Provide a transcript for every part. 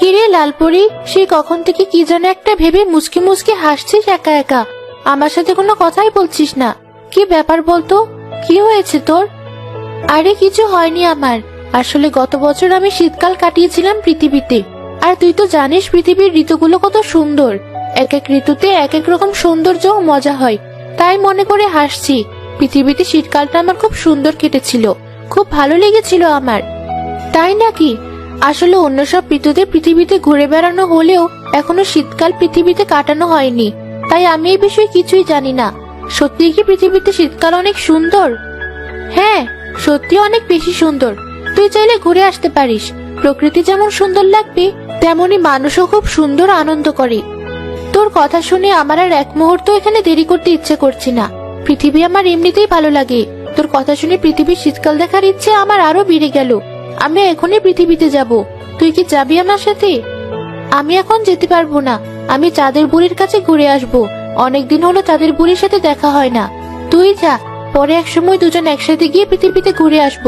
কিরে লালপরি, সে কখন থেকে কি যেন একটা ভেবে মুচকি মুচকি হাসছিস একা একা। আমার সাথে কোনো কথাই বলছিস না। কি ব্যাপার বলতো, কি হয়েছে তোর? আরে কিছু হয়নি আমার। আসলে গত বছর আমি শীতকাল কাটিয়েছিলাম পৃথিবীতে। আর তুই তো জানিস পৃথিবীর ঋতুগুলো কত সুন্দর। এক এক ঋতুতে এক এক রকম সৌন্দর্য ও মজা হয়। তাই মনে করে হাসছি। পৃথিবীতে শীতকালটা আমার খুব সুন্দর কেটেছিল, খুব ভালো লেগেছিল আমার। তাই নাকি? আসলে অন্য সব ঋতুতে পৃথিবীতে ঘুরে বেড়ানো হলেও এখনো শীতকাল পৃথিবীতে কাটানো হয়নি। তাই আমি এই বিষয়ে কিছুই জানি না। সত্যি কি পৃথিবীতে শীতকাল অনেক সুন্দর? হ্যাঁ, সত্যি অনেক বেশি সুন্দর। তুই চাইলে ঘুরে আসতে পারিস। প্রকৃতি যেমন সুন্দর লাগবে, তেমনি মানুষও খুব সুন্দর আনন্দ করে। তোর কথা শুনে আমার আর এক মুহূর্ত এখানে দেরি করতে ইচ্ছে করছে না। পৃথিবী আমার এমনিতেই ভালো লাগে। তোর কথা শুনে পৃথিবীর শীতকাল দেখার ইচ্ছে আমার আরো বেড়ে গেল। আমি এখনই পৃথিবীতে যাব। তুই কি যাবি আমার সাথে? আমি এখন যেতে পারবো না। আমি চাঁদের বুড়ির কাছে ঘুরে আসব। অনেকদিন হলো চাঁদের বুড়ির সাথে দেখা হয় না। তুই যা, পরে এক সময় দুজন একসাথে গিয়ে পৃথিবীতে ঘুরে আসব।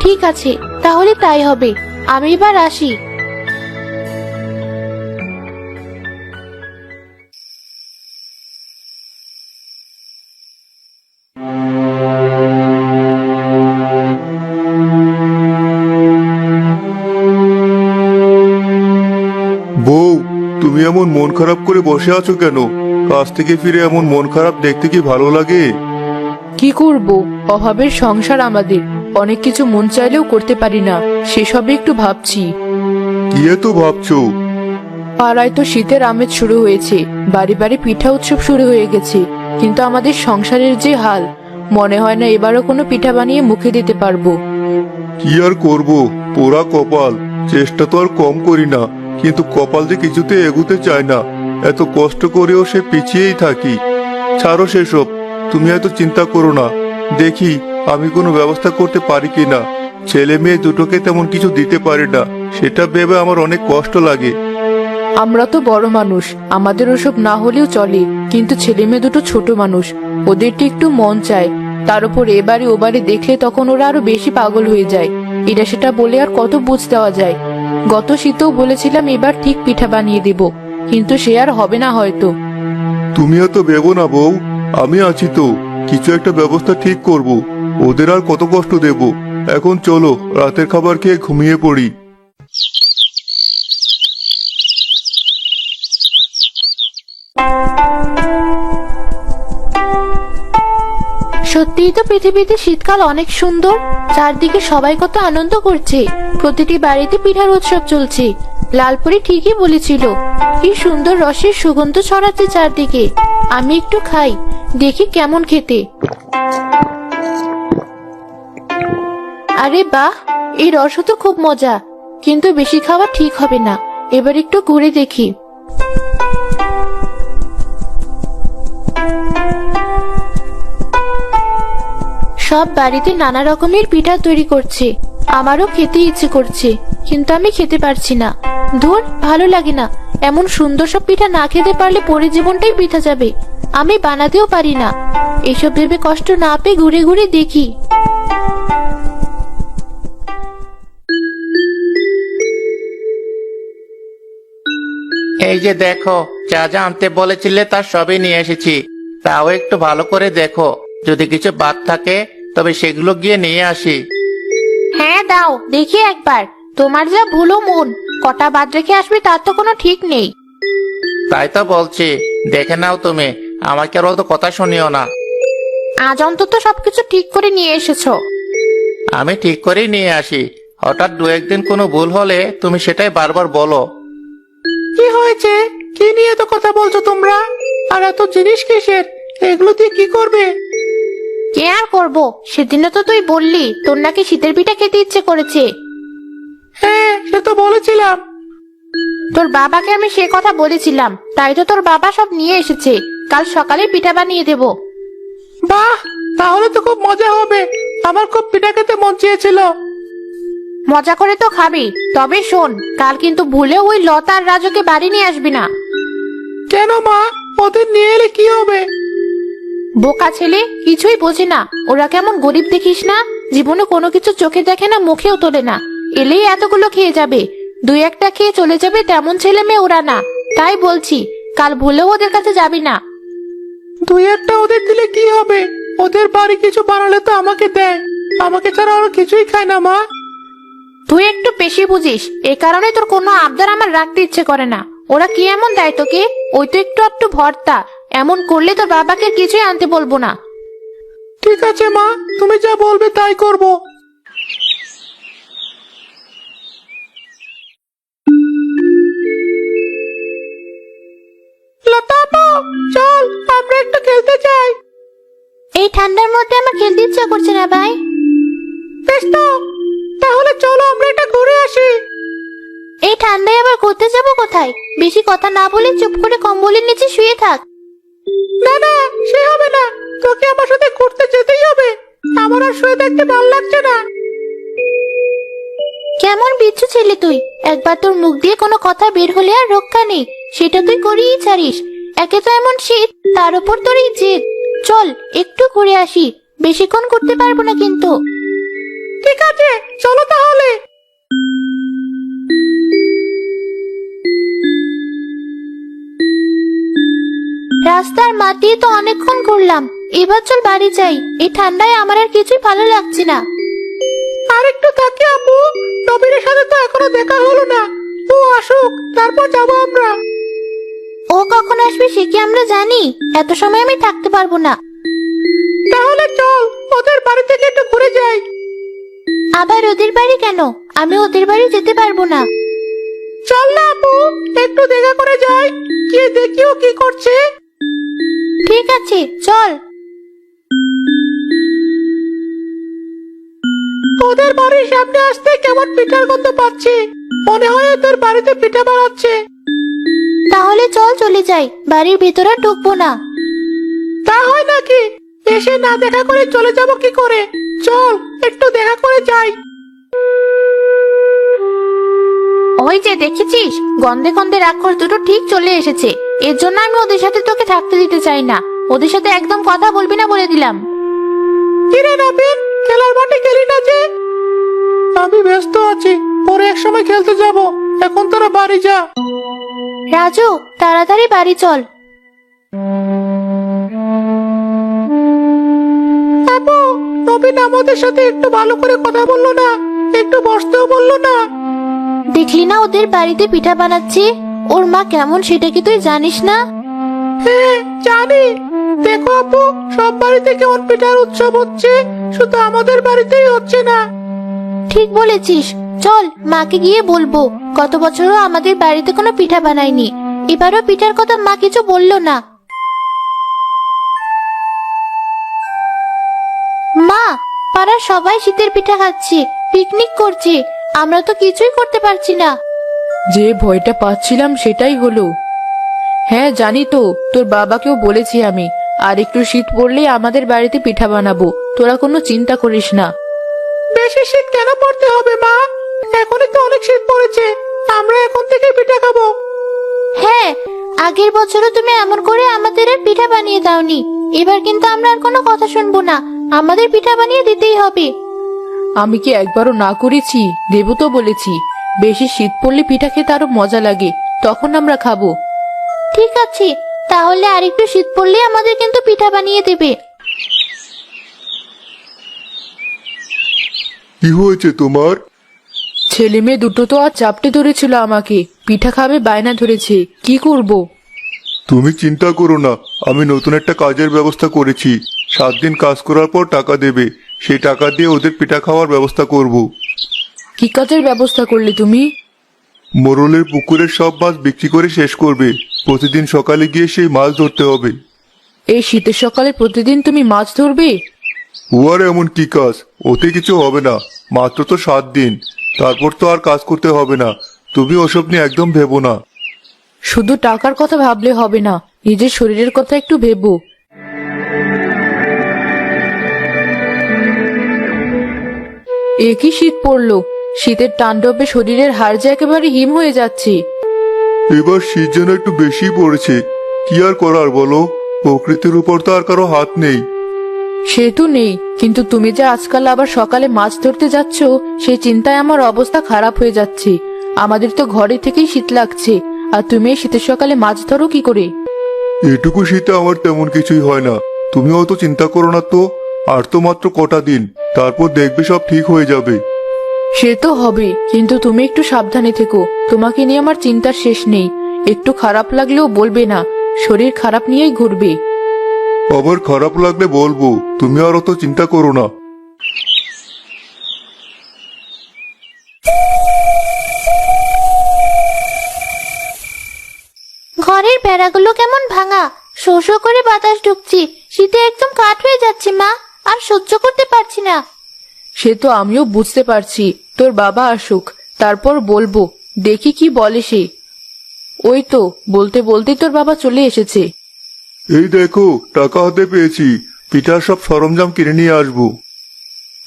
ঠিক আছে, তাহলে তাই হবে। আমি এবার আসি। বউ, তুমি এমন মন খারাপ করে বসে আছো কেন? কাজ থেকে ফিরে এমন মন খারাপ দেখতে কি ভালো লাগে? কি করব, অভাবের সংসার আমাদের। অনেক কিছু মন চাইলেও করতে পারি না। সেসবে একটু ভাবছি। কি এত ভাবছো? পাড়ায় তো শীতের আমেজ শুরু হয়েছে, বাড়ি বাড়ি পিঠা উৎসব শুরু হয়ে গেছে। কিন্তু আমাদের সংসারের যে হাল, মনে হয় না এবারও কোনো পিঠা বানিয়ে মুখে দিতে পারবো। কি আর করব, পোড়া কপাল। চেষ্টা তো আর কম করি না, কিন্তু কপাল যে কিছুতে এগুতে চায় না। এত কষ্ট করেও সে পিছিয়েই থাকি। ছাড়ো সেসব, তুমি এত চিন্তা করো না। দেখি আমি কোনো ব্যবস্থা করতে পারি কিনা। ছেলে মেয়ে দুটোকে তেমন কিছু দিতে পারি না, সেটা ভেবে আমার অনেক কষ্ট লাগে। আমরা তো বড় মানুষ, আমাদের ওসব না হলেও চলে। কিন্তু ছেলে মেয়ে দুটো ছোট মানুষ, ওদেরটা একটু মন চায়। তার উপর এবারে ওবারে দেখলে তখন ওরা আরো বেশি পাগল হয়ে যায়। এটা সেটা বলে আর কত বুঝ দেওয়া যায়। গত শীতেও বলেছিলাম এবার ঠিক পিঠা বানিয়ে দেব, কিন্তু সে আর হবে না হয়তো। তুমিও তো ভেবো না বউ, আমি আছি তো। কিছু একটা ব্যবস্থা ঠিক করব। ওদের আর কত কষ্ট দেব। এখন চলো, রাতের খাবার খেয়ে ঘুমিয়ে পড়ি। সত্যিই তো পৃথিবীতে শীতকাল অনেক সুন্দর। চারদিকে সবাই কত আনন্দ করছে। প্রতিটি বাড়িতে পিঠার উৎসব চলছে। লালপরি ঠিকই বলেছিল, কি সুন্দর রসের সুগন্ধ ছড়াচ্ছে চারদিকে। আমি একটু খাই, দেখি কেমন খেতে। আরে বাহ, এই রসও তো খুব মজা। কিন্তু বেশি খাওয়া ঠিক হবে না। এবার একটু ঘুরে দেখি। সব বাড়িতে নানা রকমের পিঠা তৈরি করছে। আমারও খেতে ইচ্ছে করছে, কিন্তু আমি খেতে পারছি না। ধুর, ভালো লাগে না। এমন সুন্দর সব পিঠা না খেতে পারলে পরে জীবনটাই বৃথা যাবে। আমি বানাতেও পারি না। এসব ভেবে কষ্ট না পেয়ে ঘুরে ঘুরে দেখি। এই যে দেখো, যা যা আনতে বলেছিলে তার সবই নিয়ে এসেছি। তাও একটু ভালো করে দেখো, যদি কিছু বাদ থাকে তবে সেগুলো গিয়ে নিয়ে আসি। হ্যাঁ দাও, দেখি একবার। তোমার যা ভুলো মন, কটা বাদ রেখে আসবে তার তো কোনো ঠিক নেই। তাই তো বলছি, দেখে নাও তুমি। আমাকে আর অত কথা শুনিও না। আজ অন্তত সবকিছু ঠিক করে নিয়ে এসেছো। আমি ঠিক করেই নিয়ে আসি। হঠাৎ দু একদিন কোনো ভুল হলে তুমি সেটাই বারবার বলো। কি হয়েছে? কি নিয়ে এত কথা বলছো তোমরা? আর এত জিনিস কিসের? এগুলো দিয়ে কি করবে? কে আর করবো? সেদিনও তো তুই বললি তোর নাকি শীতের পিঠা খেতে ইচ্ছে করেছে। হ্যাঁ, সে তো বলেছিলাম। তোর বাবাকে আমি সে কথা বলেছিলাম, তাই তো তোর বাবা সব নিয়ে এসেছে। কাল সকালে পিঠা বানিয়ে দেব। বাহ, তাহলে তো খুব মজা হবে। আমার খুব পিঠা খেতে মন চেয়েছিল। মজা করে তো খাবি, তবে শোন, কাল কিন্তু ভুলেও ওই লতা আর রাজুকে বাড়ি নিয়ে আসবি না। কেন মা? ওদের নিয়ে এলে কি হবে? বোকা ছেলে, কিছুই বোঝে না। ওরা কেমন গরিব দেখিস না? জীবনে কোনো কিছু চোখে দেখে না, মুখেও তোলে না। এলেই এতগুলো খেয়ে যাবে। দুই একটা খেয়ে চলে যাবে তেমন ছেলে মেয়ে ওরা না। তাই বলছি, কাল ভুলেও ওদের কাছে যাবি না। দুই একটা ওদের দিলে কি হবে? ওদের বাড়ি কিছু বানালে তো আমাকে দেয়, আমাকে ছাড়া ওরা কিছুই খায় না মা। তুই একটু বেশি বুঝিস, এ কারণে তোর কোনো আবদার আমার রাখতে ইচ্ছে করে না। ওরা কি এমন দেয় তোকে? ওই তো একটু একটু ভর্তা, এমন করলে তোর বাবাকে কিছুই আনতে বলবো না। ঠিক আছে মা, তুমি যা বলবে তাই করব। লতা আপু, চল আমরা একটু খেলতে যাই। এই ঠান্ডার মধ্যে আমার খেলতে ইচ্ছা করছে না ভাই। বেশ তো, তাহলে চলো আমরা এটা ঘুরে আসি। এই ঠান্ডায় আবার ঘুরতে যাবো কোথায়? বেশি কথা না বলে চুপ করে কম্বলের নিচে শুয়ে থাক। না না, সে হবে না, তোকে আমার সাথে ঘুরতে যেতেই হবে। আমার আর শুয়ে থাকতে ভালো লাগছে না। কেমন বিচ্ছু ছেলে তুই! একবার তোর মুখ দিয়ে কোনো কথা বের হলে আর রক্ষা নেই, সেটা তুই করিয়ে ছাড়িস। একে তো এমন শীত, তার উপর তোর এই জেদ। চল একটু ঘুরে আসি, বেশিক্ষণ করতে পারবো না কিন্তু। ঠিক আছে, চলো তাহলে। রাস্তার মাটি তো অনেকক্ষণ ঘুরলাম, এবার চল বাড়ি যাই। এই ঠান্ডায় আমার আর কিছুই ভালো লাগছে না। আর একটু থাকি আপু, নবীনের সাথে তো এখনো দেখা হলো না। ও আসুক, তারপর যাবো আমরা। ও কখন আসবে সে কি আমরা জানি? এত সময় আমি থাকতে পারবো না। তাহলে চল ওদের বাড়ি থেকে একটু ঘুরে যাই। আবার ওদের বাড়ি কেন? আমি ওদের বাড়ি যেতে পারবো না। চল না আপু, একটু দেখা করে যাই, গিয়ে দেখিও কি করছে। ঠিক আছে, চল। ওদের বাড়ির সামনে আসতে কেমন পিঠার গন্ধ পাচ্ছি, মনে হয় ওদের বাড়িতে পিঠা বানাচ্ছে। তাহলে চল চলে যাই, বাড়ির ভেতরে আর ঢুকবো না। তা হয় নাকি? এসে না দেখা করে চলে যাব কি করে? চল একটু দেখা করে যাই। ওই যে দেখেছিস, গন্ধে গন্ধে রাক্ষস দুটো ঠিক চলে এসেছে। এর জন্য আমি ওদের সাথে তোকে থাকতে দিতে চাই না। ওদের সাথে একদম কথা বলবি না বলে দিলাম। কিরে নবীন, খেলার মাঠে গেলি না যে? আমি ব্যস্ত আছি, পরে এক সময় খেলতে যাব। এখন তোরা বাড়ি যা। রাজু, তাড়াতাড়ি বাড়ি চল। আপু, নবীন আমাদের সাথে একটু ভালো করে কথা বললো না, একটু বসতেও বললো না। দেখলি না ওদের বাড়িতে পিঠা বানাচ্ছে? ওর মা কেমন সেটা কি তুই জানিস না? হ্যাঁ জানি। দেখো আপু, সব বাড়িতে কেমন পিঠার উৎসব হচ্ছে, শুধু আমাদের বাড়িতেই হচ্ছে না। ঠিক বলেছিস, চল মাকে গিয়ে বলবো। গত বছরও আমাদের বাড়িতে কোনো পিঠা বানায়নি, এবারও পিঠার কথা মা কিছু বললো না। মা, পাড়ার সবাই শীতের পিঠা খাচ্ছে, পিকনিক করছে, আমরা তো কিছুই করতে পারছি না। যে ভয়টা পাচ্ছিলাম সেটাই হলো। হ্যাঁ জানি তো, তোর বাবাকেও বলেছি আমি। আর একটু শীত পড়লেই আমাদের বাড়িতে পিঠা বানাবো, তোরা কোনো চিন্তা করিস না। বেশি শীত কেন পড়তে হবে মা? এখনই তো অনেক শীত পড়েছে, আমরা এখন থেকে পিঠা খাবো। হ্যাঁ, আগের বছরও তুমি এমন করে আমাদের আর পিঠা বানিয়ে দাওনি। এবার কিন্তু আমরা আর কোনো কথা শুনবো না, আমাদের পিঠা বানিয়ে দিতেই হবে। আমি কি একবারও না করেছি? দেবো তো বলেছি। বেশি শীত পড়লে পিঠা খেতে আরো মজা লাগে, তখন আমরা খাবো। ঠিক আছে, তাহলে আরেকটু শীত পড়লে আমাদের কিন্তু পিঠা বানিয়ে দেবে। কি হয়েছে তোমার? ছেলে মেয়ে দুটো তো আর চাপটে ধরেছিল আমাকে, পিঠা খাবে বায়না ধরেছে, কি করব? তুমি চিন্তা করো না, আমি নতুন একটা কাজের ব্যবস্থা করেছি। 7 দিন কাজ করার পর টাকা দেবে, সেই টাকা দিয়ে ওদের পিঠা খাওয়ার ব্যবস্থা করব। কি কাজের ব্যবস্থা করলে তুমি? মোরলের পুকুরের সব মাছ বিক্রি করে শেষ করবে। প্রতিদিন সকালে গিয়ে সেই মাছ ধরতে হবে। এই শীতের সকালে প্রতিদিন তুমি মাছ ধরবে? উয়ার এমন কি কাজ, ওতে কিছু হবে না। মাত্র তো 7 দিন, তারপর তো আর কাজ করতে হবে না। তুমি ওসব নিয়ে একদম ভেবো না। শুধু টাকার কথা ভাবলে হবে না, নিজের শরীরের কথা একটু ভেবো। একই শীত পড়লো, শীতের তাণ্ডবে শরীরের হাড় যে একেবারে হিম হয়ে যাচ্ছে। এবার শীত যেন একটু বেশি পড়েছে। কি আর করার বলো, প্রকৃতির উপর তো আর কারো হাত নেই। সে তো নেই, কিন্তু তুমি যে আজকাল আবার সকালে মাছ ধরতে যাচ্ছ, সেই চিন্তায় আমার অবস্থা খারাপ হয়ে যাচ্ছে। আমাদের তো ঘরে থেকেই শীত লাগছে, আর তুমি এই শীতের সকালে মাছ ধরো কি করে? এটুকু শীতে আমার তেমন কিছুই হয় না, তুমি অত চিন্তা করো না তো। আর তো মাত্র কটা দিন, তারপর দেখবে সব ঠিক হয়ে যাবে। সে তো হবে, কিন্তু তুমি একটু সাবধানে থেকো। তোমাকে নিয়ে আমার চিন্তার শেষ নেই। একটু খারাপ লাগলেও বলবে না, শরীর খারাপ নিয়েই ঘুরবে। আবার খারাপ লাগলে বলবো, তুমি আর অত চিন্তা করো না। ঘরের বেড়াগুলো কেমন ভাঙা, শো শো করে বাতাস ঢুকছে। শীতে একদম কাঠ হয়ে যাচ্ছে মা, আর সহ্য করতে পারছি না। সে তো আমিও বুঝতে পারছি। তোর বাবা আসুক, তারপর বলবো, দেখি কি বলে সে। ওই তো বলতে বলতেই তোর বাবা চলে এসেছে। এই দেখো, টাকা হাতে পেয়েছি, পিঠার সব সরঞ্জাম কিনে নিয়ে আসবো।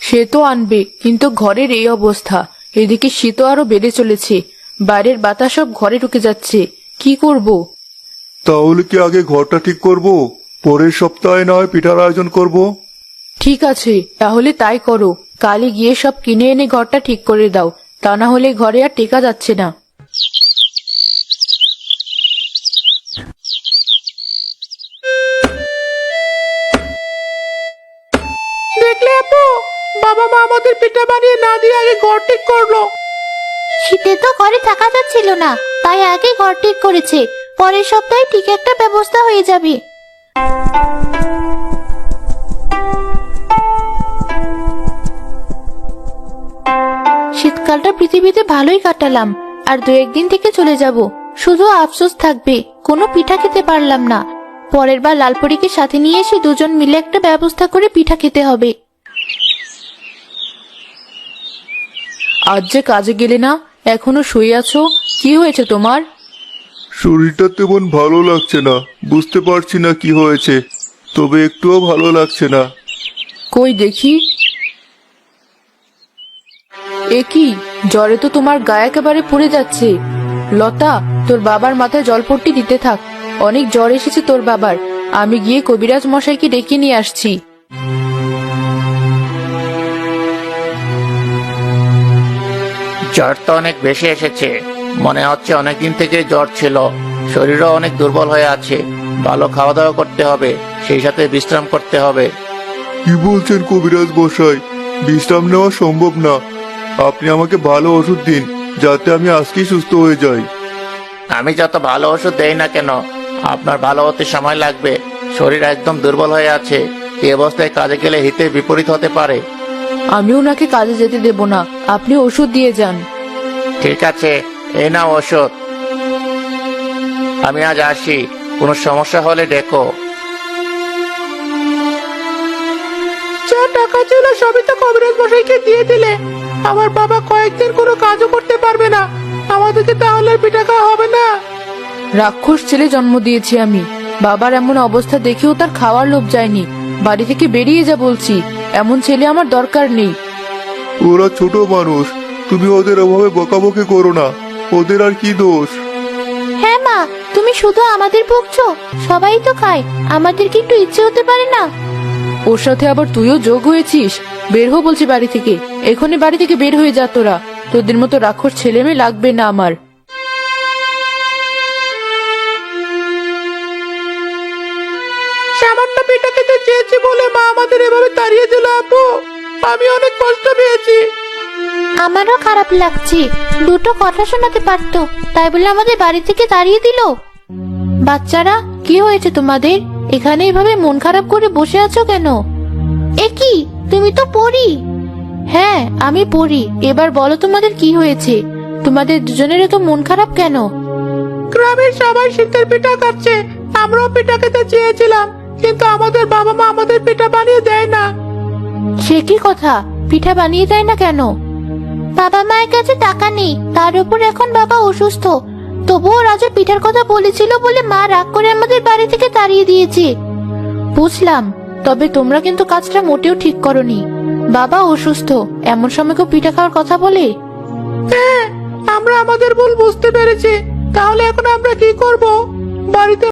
সে তো আনবে, কিন্তু ঘরের এই অবস্থা, এদিকে শীত আরো বেড়ে চলেছে। বাইরের বাতাস সব ঘরে ঢুকে যাচ্ছে, কি করব? তাহলে কি আগে ঘরটা ঠিক করব, পরের সপ্তাহে না হয় পিঠার আয়োজন করব? ঠিক আছে, তাহলে তাই করো। কালই গিয়ে সব কিনে এনে ঘরটা ঠিক করে দাও, তা না হলে ঘরে আর টেকা যাচ্ছে না। দেখলে আপু, বাবা মা আমাদের পিঠা বানিয়ে না দিয়ে আগে ঘর ঠিক করলো। শীতে তো ঘরে থাকা যাচ্ছিল না, তাই আগে ঘর ঠিক করেছে। পরের সপ্তাহে ঠিক একটা ব্যবস্থা হয়ে যাবে। শীতকালটা পৃথিবীতে ভালোই কাটালাম, আর 2-1 দিন থেকে চলে যাব। শুধু আফসোস থাকবে, কোনো পিঠা খেতে পারলাম না। পরের বার লালপরীকে সাথে নিয়ে এসে দুজন মিলে একটা ব্যবস্থা করে পিঠা খেতে হবে। আজ যে কাজে গেলে না, এখনো শুয়ে আছো? কি হয়েছে তোমার? শরীরটা তেমন ভালো লাগছে না, বুঝতে পারছি না কি হয়েছে, তবে একটুও ভালো লাগছে না। কই দেখি। এ কি, জ্বরে তো তোমার গায়ে একেবারে পুড়ে যাচ্ছে। লতা, তোর বাবার মাথায় জলপট্টি দিতে থাক, অনেক জ্বর এসেছে তোর বাবার। আমি গিয়ে কবিরাজ মশাইকে ডেকে নিয়ে আসছি। জ্বর তো অনেক বেশি এসেছে, মনে হচ্ছে অনেকদিন থেকে জ্বর ছিল। শরীরও অনেক দুর্বল হয়ে আছে। ভালো খাওয়া দাওয়া করতে হবে, সেই সাথে বিশ্রাম করতে হবে। কি বলছেন কবিরাজ মশাই? বিশ্রাম নেওয়া সম্ভব না। আপনি আমাকে ভালো ওষুধ দিন, যাতে আমি আজকেই সুস্থ হয়ে যাই। আমি যত ভালো ওষুধ দেই না কেন, আপনার ভালো হতে সময় লাগবে। শরীর একদম দুর্বল হয়ে আছে, এই অবস্থায় কাজে গেলে হিতে বিপরীত হতে পারে। আমি ওনাকে কাজে যেতে দেব না, আপনি ওষুধ দিয়ে যান। ঠিক আছে, এই নাও ওষুধ। আমি আজ আসি, কোনো সমস্যা হলে ডেকো। যা টাকা ছিল সবই তো কবিরাজ মশাইকে দিয়ে দিলে। আমার বাবা কয়েকদিন কোনো কাজও করতে পারবে না, আমাদেরকে তাহলে আর পিঠা খাওয়া হবে না। রাক্ষস ছেলে জন্ম দিয়েছি আমি। বাবার এমন অবস্থা দেখেও তার খাওয়ার লোভ যায়নি। বাড়ি থেকে বেরিয়ে যা বলছি, এমন ছেলে আমার দরকার নেই। ওরা ছোট মানুষ, তুমি ওদের অভাবে বকাবকি করো না, ওদের আর কি দোষ? হ্যাঁ মা, তুমি শুধু আমাদের বকছো, সবাই তো খায়, আমাদের কি একটু ইচ্ছে হতে পারে না? ওর সাথে আবার তুইও যোগ হয়েছিস? বের হো বলছি বাড়ি থেকে, এখনই বাড়ি থেকে বের হয়ে যা তোরা। তোদের মতো রাক্ষস ছেলে মেয়ে লাগবে না আমার। সামান্য পিঠা খেতে চেয়েছি বলে মা আমাদের এভাবে তাড়িয়ে দিল আপু। আমি অনেক কষ্ট পেয়েছি। আমারও খারাপ লাগছে, দুটো কথা শোনাতে পারতো, তাই বলে আমাদের বাড়ি থেকে তাড়িয়ে দিল। বাচ্চারা, কি হয়েছে তোমাদের? এখানে এভাবে মন খারাপ করে বসে আছো কেন? এ কি, তুমি তো পড়ি? হ্যাঁ, আমি পড়ি। এবার বলো তোমাদের কি হয়েছে? তোমাদের দুজনেরও তো মন খারাপ কেন? গ্রামের সবাই শীতের পিঠা খাচ্ছে, আমরাও পিঠা খেতে চেয়েছিলাম, কিন্তু আমাদের বাবা মা আমাদের পিঠা বানিয়ে দেয় না। সে কি কথা, পিঠা বানিয়ে দেয় না কেন? বাবা মায়ের কাছে টাকা নেই, তার উপর এখন বাবা অসুস্থ। তবুও রাজা পিঠার কথা বলেছিল বলে মা রাগ করে আমাদের বাড়ি থেকে তাড়িয়ে দিয়েছে। বুঝলাম, তবে তোমরা কিন্তু কাজটা মোটেও ঠিক করনি। বাবা অসুস্থ, এমন সময় কেউ পিঠা খাওয়ার কথা বলে? হ্যাঁ, আমরা আমাদের ভুল বুঝতে পেরেছি। তাহলে এখন আমরা কি করব? বাড়িতে